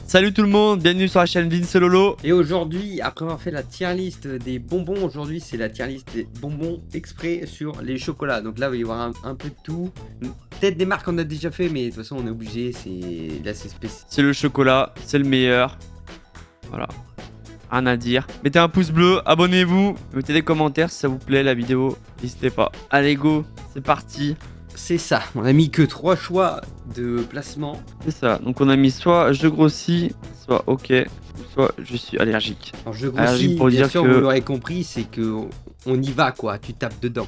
Salut tout le monde, bienvenue sur la chaîne Vince Lolo. Et aujourd'hui, après avoir fait la tier list des bonbons, aujourd'hui c'est la tier list des bonbons exprès sur les chocolats. Donc là, il va y avoir un peu de tout. Peut-être des marques qu'on a déjà fait, mais de toute façon on est obligé, là c'est spécial. C'est le chocolat, c'est le meilleur. Voilà, rien à dire. Mettez un pouce bleu, abonnez-vous, mettez des commentaires si ça vous plaît la vidéo, n'hésitez pas. Allez go, c'est parti. C'est ça, on a mis que 3 choix de placement. C'est ça, donc on a mis soit je grossis, soit ok, soit je suis allergique. Alors je Allergique grossis, pour bien dire sûr, que- vous l'aurez compris, c'est que on y va quoi, tu tapes dedans.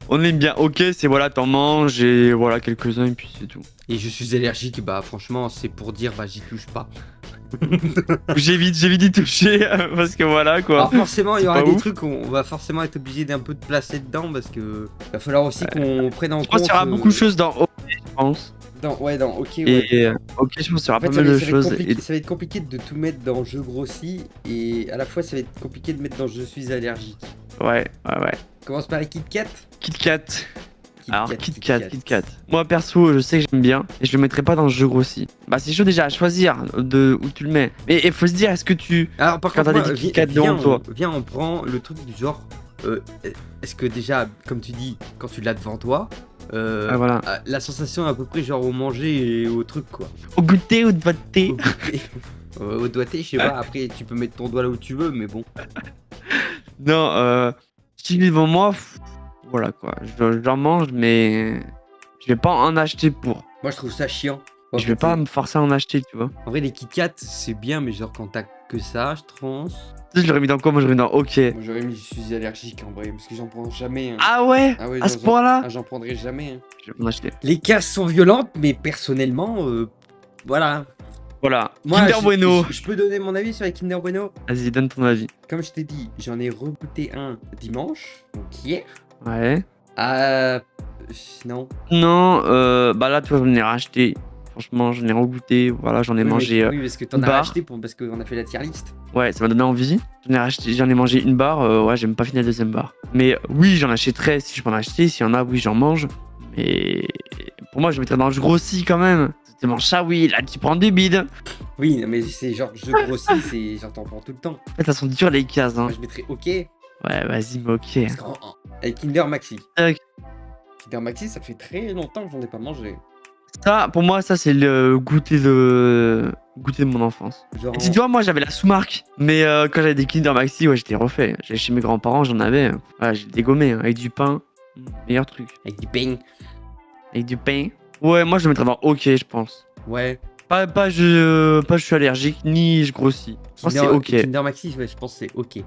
On aime bien ok, c'est voilà, t'en manges et voilà quelques-uns et puis c'est tout. Et je suis allergique, bah franchement c'est pour dire, bah j'y touche pas. J'évite d'y toucher parce que voilà quoi. Alors forcément, il y C'est aura pas des ouf. trucs qu'on va forcément être obligé d'un peu de placer dedans parce que va falloir aussi qu'on prenne en Je pense compte. qu'il y aura beaucoup de choses dans ok, je pense. dans OK, ouais. Et ok, je pense qu'il y aura En fait, pas mal de ça va être choses. compliqué, ça va être compliqué de tout mettre dans je grossis et à la fois ça va être compliqué de mettre dans je suis allergique. Ouais. Commence par les Kit Kat. Kit Kat. Alors, Kit Kat. Moi, perso, je sais que j'aime bien et je le mettrai pas dans le jeu grossi. Bah, c'est chaud déjà à choisir de où tu le mets. Mais il faut se dire, est-ce que tu. Alors par Quand contre, t'as des Kit Kat devant toi. viens, on prend le truc du genre. Est-ce que déjà, comme tu dis, quand tu l'as devant toi, Ah, voilà. la sensation est à peu près genre au manger et au truc quoi. Au goûter ou de votre thé. Au goûter. Au doigté, je sais pas, après tu peux mettre ton doigt là où tu veux, mais bon. Non, si je l'ai devant moi, voilà quoi. J'en mange, mais je vais pas en acheter pour. Moi je trouve ça chiant. Je vais pas me forcer à en acheter, tu vois. En vrai, les Kit Kat c'est bien, mais genre quand t'as que ça, je pense. Tu sais, je l'aurais mis dans quoi? Moi, je l'aurais mis dans ok. Moi j'aurais mis je suis allergique en vrai, parce que j'en prends jamais. Hein. Ah ouais, Ah ouais, à ce point-là. j'en prendrai jamais. Hein. Je vais en acheter. Les cases sont violentes, mais personnellement, voilà. Voilà. Moi, Kinder Bueno. je peux donner mon avis sur les Kinder Bueno. Vas-y, donne ton avis. Comme je t'ai dit, j'en ai regoûté un dimanche, donc hier. Ouais. Non. Non, bah là, tu vois, j'en ai racheté. Franchement, j'en ai regoûté. Voilà, j'en ai Oui, mangé. oui, parce que t'en une as barre. racheté parce qu'on a fait la tier list. Ouais, ça m'a donné envie. J'en ai mangé une barre. Ouais, j'ai même pas fini la deuxième barre. Mais oui, j'en achèterais si je peux en acheter. S'il y en a, oui, j'en mange. Mais pour moi, je mettrais dans le grossi quand même. Tu manges ça, oui. Là, tu prends du bide. Oui, non, mais c'est genre, je grossis, c'est genre, t'en prends tout le temps. En fait, ça sont dures les cases. Hein. Moi, je mettrais OK. Ouais, vas-y, mais ok. Parce avec Kinder Maxi. Ok. Kinder Maxi, ça fait très longtemps que j'en ai pas mangé. Ça, pour moi, ça, c'est le goûter de mon enfance. Genre, Et tu vois, moi, j'avais la sous-marque. Mais quand j'avais des Kinder Maxi, ouais, j'étais refait. J'allais chez mes grands-parents, j'en avais. Voilà, j'ai dégommé hein, avec du pain. Meilleur truc. avec du pain. Avec du pain. Ouais, moi, je le mettrais dans OK, je pense. Ouais. Pas je suis allergique, ni je grossis. Je pense que c'est OK. Kinder Maxi, ouais, je pense que c'est OK.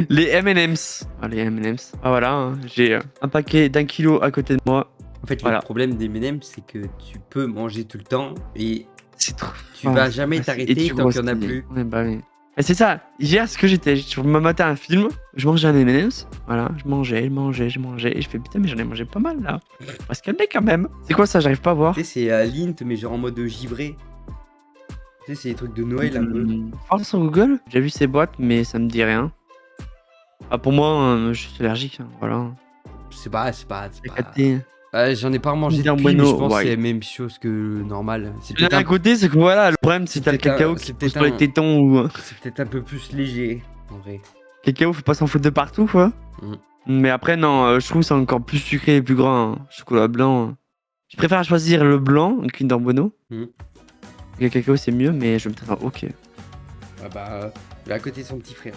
Les M&M's. Ah, les M&M's. Ah, voilà. Hein, j'ai un paquet d'1 kilo à côté de moi. En fait, Voilà. le problème des M&M, c'est que tu peux manger tout le temps et C'est trop. tu vas jamais Et t'arrêter tu tant qu'il n'y en a grossis. plus. Ouais, bah oui. Et c'est ça. Hier, ce que j'étais, je me matais un film, je mangeais un M&M's. Voilà, je mangeais. Et je fais putain, mais j'en ai mangé pas mal là. Parce qu'elle est quand même. C'est quoi ça? J'arrive pas à voir. Tu sais, c'est Lint, mais genre en mode givré. Tu sais, c'est des trucs de Noël un peu. Parle sur Google. J'ai vu ces boîtes, mais ça me dit rien. Ah, pour moi, je suis allergique. Hein, voilà. C'est pas. C'est capté. J'en ai pas mangé Kinder depuis, mais Bueno, je pense que ouais. c'est la même chose que normal. C'est D'un peut-être côté, c'est que voilà, le problème, c'est que t'as le peut-être cacao un- qui c'est pousse peut-être sur les un- tétons ou. c'est peut-être un peu plus léger, en vrai. Cacao, faut pas s'en foutre de partout, quoi. Mm. Mais après, non, je trouve que c'est encore plus sucré et plus gras. Hein. Chocolat blanc. Je préfère choisir le blanc, le Kinder Bueno. Mm. Le cacao, c'est mieux, mais je vais mettre un OK. Ah bah, il est à côté de son petit frère.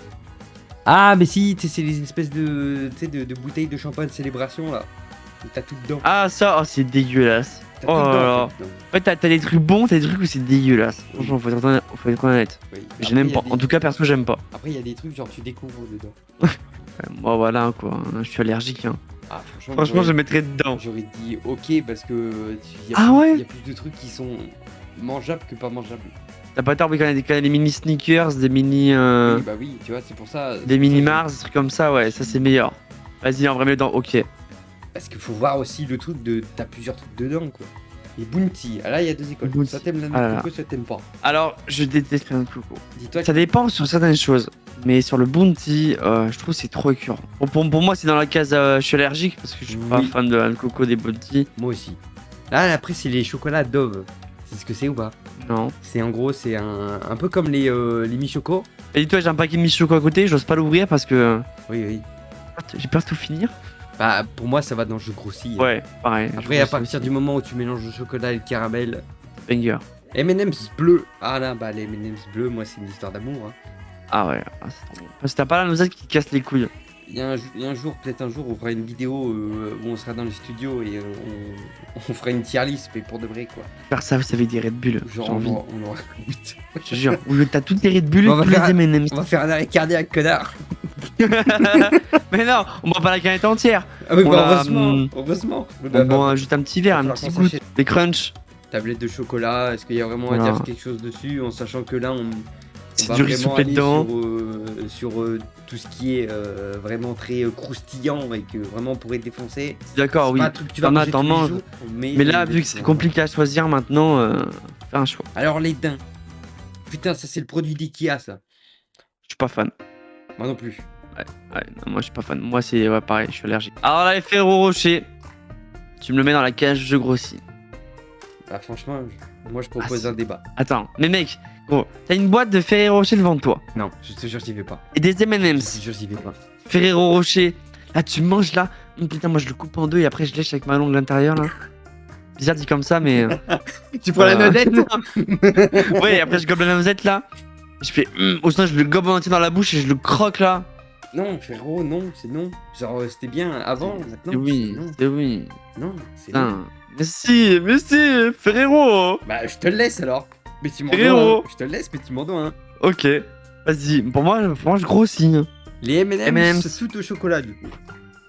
Ah, mais si, tu sais, c'est les espèces de, tu sais, de bouteilles de champagne de célébration là. Où t'as tout dedans. Ah, ça, oh, c'est dégueulasse. T'as Oh tout là dedans, là. en fait, dedans. En fait, t'as des trucs bons, t'as des trucs où c'est dégueulasse. Franchement, faut être honnête. Oui. Je Après, n'aime il y a pas. des- En tout cas, perso, j'aime pas. Après, il y a des trucs genre tu découvres dedans. Moi, voilà, quoi. Je suis allergique. Hein. Ah, Franchement, je mettrais dedans. j'aurais dit ok parce que il y a Ah plus, ouais il y a plus de trucs qui sont mangeables que pas mangeables. T'as pas tort, mais quand il y a des mini sneakers, des mini. Oui, bah oui, tu vois, c'est pour ça. Des mini Mars, des trucs comme ça, ouais, ça c'est meilleur. Vas-y, en vrai, mets dedans, OK. Parce qu'il faut voir aussi le truc de. T'as plusieurs trucs dedans quoi. Les Bounty, ah là il y a deux écoles. Bounty. Ça t'aime la Ah là noix de là. coco, ça t'aime pas. Alors, je déteste la noix de coco. Dis-toi Ça dépend sur certaines choses. Mais sur le Bounty, je trouve que c'est trop écœurant. Bon, pour moi, c'est dans la case je suis allergique parce que je suis pas Oui. fan de la noix de coco des Bounty. moi aussi. Là après c'est les chocolats Dove. C'est ce que c'est ou pas? Non. C'est en gros, c'est un peu comme les mi-choco. Et dis-toi, j'ai un paquet de Michoco à côté, j'ose pas l'ouvrir parce que Oui, oui. j'ai peur de tout finir. Bah, pour moi, ça va dans je grossis. Ouais, pareil. Après, à partir du moment où tu mélanges le chocolat et le caramel. Banger. M&M's bleu. Ah là, bah les M&M's bleus, moi, c'est une histoire d'amour. Hein. Ah ouais, c'est trop bon. Parce que t'as pas la noisette qui te casse les couilles. Il y a un jour, peut-être un jour, on fera une vidéo où on sera dans le studio et on fera une tier list, mais pour de vrai, quoi. Faire ça, vous savez, des Red Bull. Genre, J'ai envie. on aura... Je te jure, où t'as toutes les Red Bull et On va tous faire les M&M's. on va faire un arrêt cardiaque, connard. Mais non, on boit pas la canette entière. Ah oui, On bah a, heureusement, heureusement. On boit juste un petit verre, va un falloir petit qu'on goût, s'achète. des crunchs. Tablette de chocolat, est-ce qu'il y a vraiment à Voilà. dire quelque chose dessus, en sachant que là, on C'est va du riz vraiment soufflé aller dedans. sur tout ce qui est vraiment très croustillant et que vraiment on pourrait défoncer. D'accord, C'est oui. pas un truc que tu vas T'en as, manger t'en tous les manges. jours, Mais là, vu que c'est compliqué à choisir maintenant, fais un choix. Alors les daims. Putain, ça c'est le produit d'Ikea, ça. Je suis pas fan. Moi non plus. Ouais, non, moi je suis pas fan. Moi c'est pareil, je suis allergique. Alors là, les Ferrero Rocher, tu me le mets dans la cage, je grossis. Bah franchement, moi je propose si. un débat. Attends, mais mec, gros, t'as une boîte de Ferrero Rocher devant toi Non, je te jure, j'y vais pas. et des Je te M&M's. jure, j'y vais pas. Ferrero Rocher, là tu manges là. Putain, moi je le coupe en deux et après je lèche avec ma langue à l'intérieur là. Bizarre dit comme ça, mais. Tu prends la noisette. Ouais, et après je gobe la noisette là. Je fais. Ou sinon je le gobe en entier dans la bouche et je le croque là. Non, frérot, non, c'est non. Genre, c'était bien avant, maintenant. Et oui, c'est non. c'est oui. Non, c'est non. Putain. Mais si, Ferrero. Bah, je te le laisse alors. Mais tu m'en Frérot. dois un. Je te le laisse, mais tu m'en dois un. Ok, vas-y. Pour moi, je grossis. Les M&M's, M&M's. c'est tout au chocolat, du coup.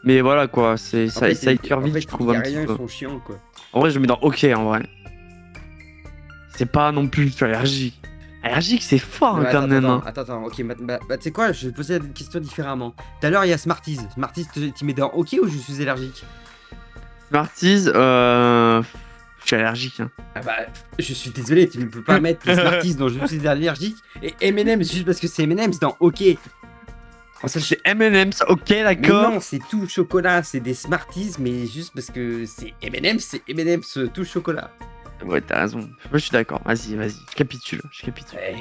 Mais voilà quoi, ça, En fait, ça écœure vite, en fait, je trouve y a un petit rien, peu. ils sont chiants, quoi. En vrai, je le mets dans OK en vrai. C'est pas non plus, je suis allergique. Allergique, c'est fort Mais quand attends, même. attends, Hein. attends, ok, tu sais quoi, je vais te poser la question différemment. Tout à l'heure, il y a Smarties. Smarties, tu mets dans OK ou je suis allergique? Smarties, je suis allergique. Hein. Ah bah, je suis désolé, tu ne peux pas mettre les Smarties dont je suis allergique et M&M's juste parce que c'est M&M's dans OK. Ça, c'est M&M's, OK, Mais d'accord. non, c'est tout chocolat, c'est des Smarties, mais juste parce que c'est M&M's, c'est M&M's tout chocolat. Ouais, t'as raison. Moi, je suis d'accord. Vas-y, je capitule. Ouais.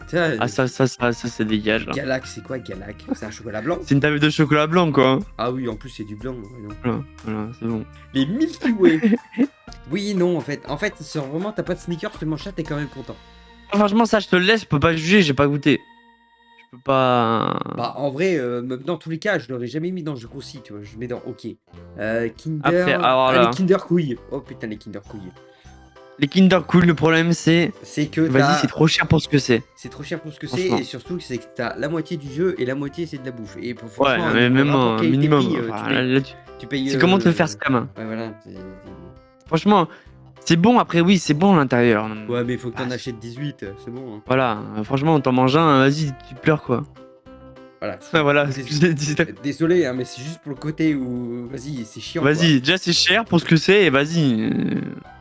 Tu vois, Ah, ça c'est dégage là. Galac, c'est quoi Galac? C'est un chocolat blanc? C'est une tablette de chocolat blanc quoi. Ah oui, en plus c'est du blanc. Ouais, non. Voilà, c'est bon. Les Milky Way. Oui, non, en fait, si vraiment t'as pas de sneakers, tu manges ça, t'es quand même content. Franchement, ça, je te le laisse, je peux pas juger, j'ai pas goûté. Je peux pas. Bah, en vrai, dans tous les cas, je l'aurais jamais mis dans Je grossis, tu vois, je mets dans OK. Kinder. Après, alors là. Les Kinder couilles. Oh putain, les Kinder couilles. Les Kinder Cool, le problème c'est. C'est que Vas-y, c'est trop cher pour ce que c'est. c'est trop cher pour ce que c'est, Franchement. et surtout, c'est que t'as la moitié du jeu et la moitié c'est de la bouffe. Et pour Ouais, franchement, mais même rapport un qualité-prix, minimum. tu Enfin, payes- là, tu payes. c'est comment te le faire scam. Ouais, voilà. Franchement, c'est bon. Après, oui, c'est bon à l'intérieur. Ouais, mais il faut que t'en Ah, achètes 18, c'est bon. Hein. Voilà, franchement, t'en manges un, vas-y, tu pleures quoi. Voilà. Voilà, Désolé, désolé, hein, mais c'est juste pour le côté où. Vas-y, c'est chiant. Vas-y, déjà c'est cher pour ce que c'est, et vas-y.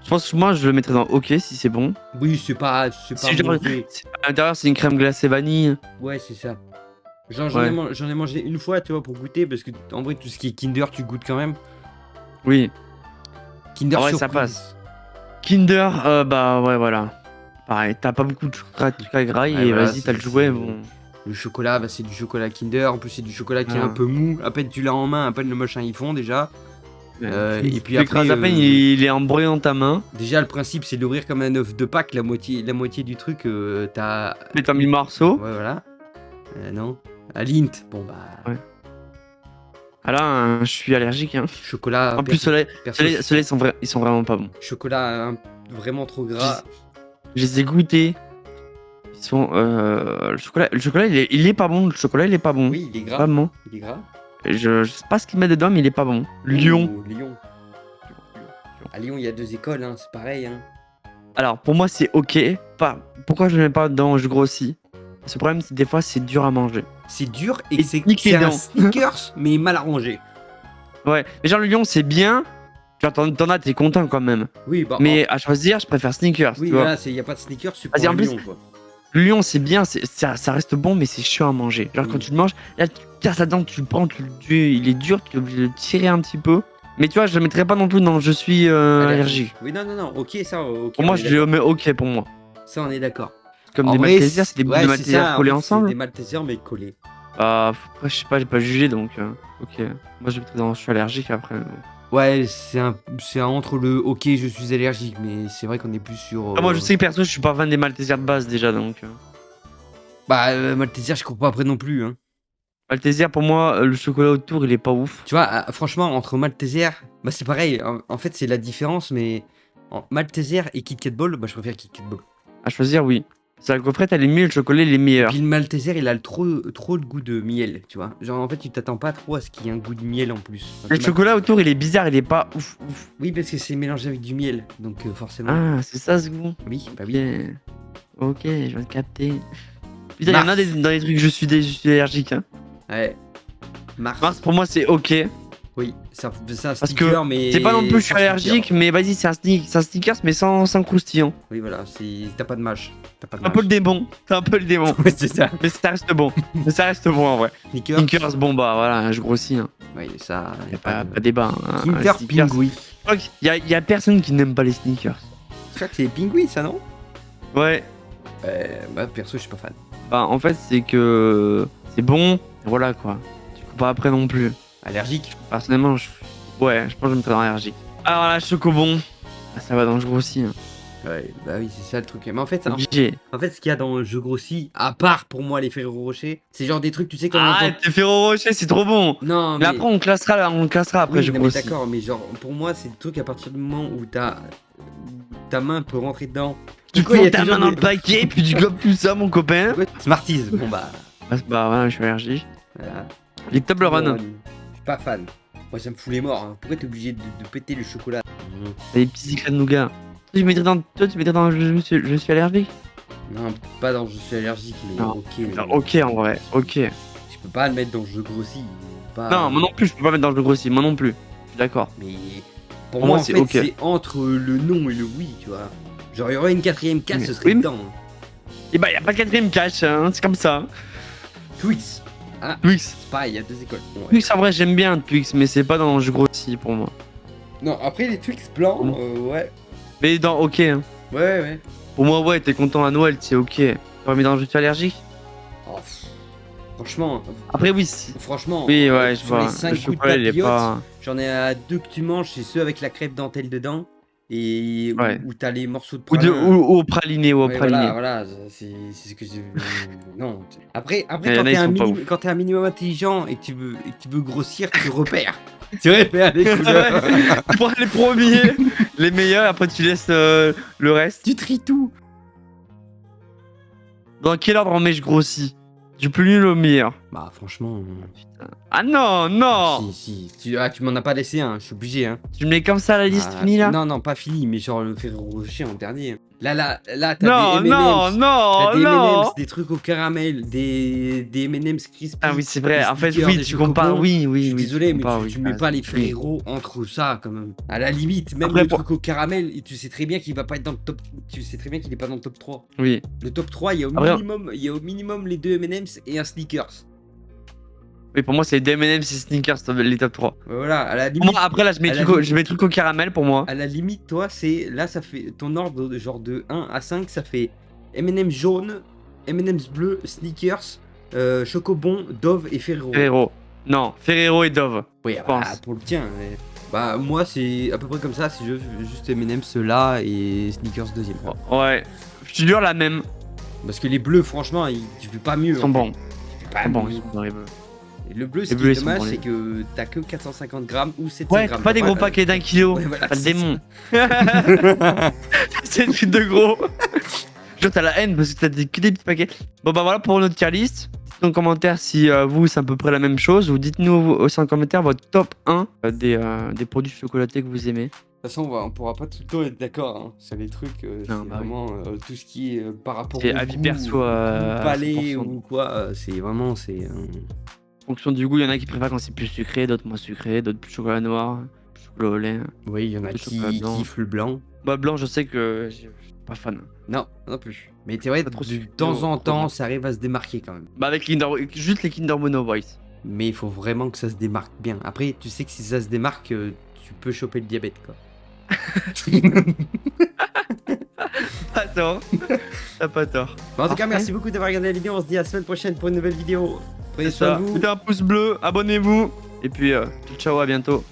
Je pense que moi je le mettrais dans OK si c'est bon. Quoi. Oui, c'est pas Si genre, mauvais. à l'intérieur c'est une crème glacée vanille. Ouais, c'est ça. Genre, Ouais. j'en ai mangé une fois, tu vois, pour goûter, parce que en vrai, tout ce qui est Kinder, tu goûtes quand même. Oui. Kinder Ah ouais, ça surprise. passe. Kinder, bah ouais, voilà. Pareil, t'as pas beaucoup de chocolat gras et Ouais, voilà, vas-y, t'as le c'est- jouet, c'est- bon. Le chocolat, bah, c'est du chocolat Kinder. En plus, c'est du chocolat qui est Ah. un peu mou. À peine tu l'as en main, à peine le machin ils font déjà. Et puis Tu l'écrases après, à peine, il est embrouillé dans ta main. Déjà, le principe, c'est d'ouvrir comme un œuf de Pâques. La moitié du truc, t'as. Mais t'as mis le morceau. Ouais, voilà. Non. À Lint, bon bah. Ouais. Ah là, je suis allergique. Hein. Chocolat. En plus, ceux-là, perso, ceux-là, ils sont vraiment pas bons. chocolat vraiment trop gras. Je les ai goûtés. Ils sont. Le chocolat il est pas bon. Le chocolat, il est pas bon. Oui, il est gras. Vraiment. Il est gras. Je sais pas ce qu'il met dedans, mais il est pas bon. Lyon. Oh, Lyon. À Lyon, il y a 2 écoles, hein, c'est pareil. Hein. Alors, pour moi, c'est OK. Pourquoi je le mets pas dans je grossis? Ce problème, c'est que des fois, c'est dur à manger. C'est dur et Et c'est nique les un dents. Snickers, mais mal arrangé. Ouais. Mais genre, le Lyon, c'est bien. Genre, t'en as, t'es content quand même. Oui, bah. Mais à choisir, je préfère Snickers. Oui, tu vois. voilà, il n'y a pas de Snickers, tu Vas-y, prends en un plus- Lyon, quoi. Le Lyon, c'est bien. Ça reste bon, mais c'est chiant à manger. Genre, Oui. quand tu le manges, là, tu casses la dent, tu le prends, il est dur, tu es obligé de le tirer un petit peu. Mais tu vois, je le mettrais pas non plus dans je suis allergique. Oui, non, ok, ça, ok. Pour moi, on est je le mets OK pour moi. Ça, on est d'accord. Comme En des vrai, Maltesers, c'est des boules de c'est Malteser ça, en collées fait, ensemble. C'est des Maltesers, mais collés. Après, je sais pas, j'ai pas jugé donc. Ok. Moi, je suis allergique après. Ouais, c'est un entre le ok, je suis allergique, mais c'est vrai qu'on est plus sur. Moi, je sais que perso, je suis pas fan des Maltesers de base déjà donc. Bah, Malteser, je cours pas après non plus. Hein. Malteser, pour moi, le chocolat autour, il est pas ouf. Tu vois, franchement, entre Malteser, bah c'est pareil. En fait, c'est la différence, mais Malteser et Kit Kat Ball, bah je préfère Kit Kat Ball. À choisir, oui. C'est la gaufrette, elle est mieux, le chocolat, il est Et meilleur. puis le Malteser, il a trop le goût de miel, tu vois. Genre, en fait, tu t'attends pas trop à ce qu'il y ait un goût de miel en plus. Le chocolat autour, il est bizarre, il est pas ouf. Oui, parce que c'est mélangé avec du miel, donc forcément. Ah, c'est ça ce goût. Oui, bah oui. Ok, je viens de capter. Putain, il y en a dans les trucs, je suis allergique. Hein. Ouais. Mars, pour moi, c'est ok. Oui, c'est un Parce sneaker, que mais. c'est pas non plus, je suis sans allergique, sneaker. mais vas-y, c'est un sneakers, mais sans croustillant. Oui, voilà, t'as pas de mâche. Un peu le démon. C'est un peu le démon. Ouais, c'est ça. Mais ça reste bon. Mais ça reste bon en vrai. Sneakers. Sneakers, bon bah voilà, je grossis. Hein. Oui, ça. Y a pas débat. Hein. Kinder Pingui. Il y a personne qui n'aime pas les sneakers. Je crois que c'est Pingui, ça, non? Ouais. Bah, perso, je suis pas fan. Bah, en fait, c'est que c'est bon. Voilà quoi. Tu cours pas après non plus. Allergique? Personnellement, ouais, je pense que je me mettrais dans allergique. Alors là, chocobon. Ah, ça va dans le je grossis. Hein. Ouais, bah oui, c'est ça le truc. Mais en fait, Obligé. ce qu'il y a dans Je grossis, à part pour moi les Ferrero Rocher, c'est genre des trucs, tu sais, comme Ah, t'es Ferrero Rocher, c'est trop bon. Non, mais après, on classera après, oui, je non, mais grossis. d'accord, mais genre, pour moi, c'est des trucs à partir du moment où ta main peut rentrer dedans. Tu Pourquoi il y prends a ta toujours main dans des- le paquet, puis tu gobes tout ça, mon copain. Ouais, Smarties, bon bah. Bah, voilà, je suis allergique. Voilà. Les Toblerone. Je suis pas fan. Moi, ça me fout les morts. Hein. Pourquoi t'es obligé de péter le chocolat? Les petits secrets de nougat. Toi, tu mettrais dans je suis allergique. Non, pas dans Je suis allergique, mais Non. ok. mais Non, ok, en vrai, ok. Je peux pas le mettre dans Je grossis. Pas... Non, moi non plus, je peux pas mettre dans le grossis, moi non plus. Je suis d'accord. Mais pour moi, en c'est fait, ok. c'est entre le non et le oui, tu vois. Genre, il y aurait une quatrième case, Mais ce serait oui. dedans. Et bah, y a pas de quatrième cache, hein, c'est comme ça. Twix. Ah, Twix. c'est pareil, il y a deux écoles. Bon, ouais. Twix, en vrai, j'aime bien Twix, mais c'est pas dans je grossis pour moi. Non, après, les Twix blancs, ouais. Mais dans ok. Hein. Ouais. Pour moi, ouais, t'es content à Noël, c'est ok. T'aurais mis dans je suis allergique. Oh, franchement. Après, oui. Franchement. Oui, ouais, je sur les vois. 5 Le goûts de chocolat, il est papillote, pas. j'en ai à 2 que tu manges, c'est ceux avec la crêpe dentelle dedans. Et Ouais. où t'as les morceaux de Ou, pralin. ou au praliné, ou au Ouais, praliné. voilà, c'est ce que j'ai. Non. Après Il y en a, ils sont pas ouf. quand t'es un minimum intelligent et que tu veux grossir, tu repères. Tu repères les couleurs. Tu prends les premiers, les meilleurs, après tu laisses le reste. Tu tries tout. Dans quel ordre on met je grossis? Du plus nul au meilleur. Bah franchement. Ah non, non. Si. Tu m'en as pas laissé un, je suis obligé. Hein. Tu me mets comme ça la liste Ah, finie là? Non, pas fini, mais genre le Ferrero Rocher en dernier. Là, t'as Non, des non, M&M's. non, T'as des non. M&M's, des trucs au caramel, des M&M's crispy. Ah oui, c'est vrai. des En fait, Snickers, oui, des tu compares. Chocobons. Oui, Je oui, suis oui. désolé, mais compares, tu oui, mets t'as pas les raison. Ferrero entre ça quand même. À la limite, même Après, le truc au caramel, et tu sais très bien qu'il va pas être dans le top. Tu sais très bien qu'il est pas dans le top 3. Oui. Le top 3, il y a au minimum les deux M&M's et un Snickers. Oui, pour moi, c'est des M&M's et Snickers, les top 3. Voilà, à la Pour limite. moi, après, là, je mets truc au caramel pour moi. À la limite, toi, c'est. Là, ça fait. Ton ordre, genre de 1 à 5, ça fait M&M's jaune, M&M's bleu, Snickers, Chocobon, Dove et Ferrero. Ferrero. Non, Ferrero et Dove. Oui, je pense. pour le tien. Mais... Bah, moi, c'est à peu près comme ça. C'est juste M&M's là et Snickers deuxième. Ouais. Je te jure la même. Parce que les bleus, franchement, tu fais pas mieux. Ils sont bons. Tu fais Ils pas sont bons, mieux. ils sont bons, les bleus. Et le bleu, ce Les qui bleus, est ils sont dommage, bons, c'est les que t'as que 450 grammes ou 700 Ouais, grammes. pas des gros paquets d'un kilo. Ouais, voilà, Pas le c'est démon. C'est des trucs de gros. Genre, t'as la haine parce que t'as que des petits paquets. Bon, bah voilà pour notre tier list. Dites-nous en commentaire si vous, c'est à peu près la même chose. Ou dites-nous aussi en commentaire votre top 1 des produits chocolatés que vous aimez. De toute façon, on pourra pas tout le temps être d'accord hein, sur les trucs. C'est Non, bah oui. vraiment tout ce qui est par rapport C'est au avis goût, perso, au à palais 100%. ou quoi. C'est vraiment. En fonction du goût, il y en a qui préfèrent quand c'est plus sucré, d'autres moins sucré, d'autres plus chocolat noir, plus chocolat au lait. Oui, il y en a Le qui chocolat blanc. kiffent le blanc. Bah, blanc, je sais que je suis pas fan. Non, non plus. Mais c'est vrai, Pas trop de sucré, temps en trop temps, blanc. ça arrive à se démarquer quand même. Bah, avec juste les Kinder Bueno Boys. Mais il faut vraiment que ça se démarque bien. Après, tu sais que si ça se démarque, tu peux choper le diabète, quoi. Pas tort. T'as pas tort. Bon, en tout cas, Parfait. merci beaucoup d'avoir regardé la vidéo. On se dit à la semaine prochaine pour une nouvelle vidéo. Prenez C'est soin ça. de vous. Mettez un pouce bleu, abonnez-vous. Et puis, ciao, à bientôt.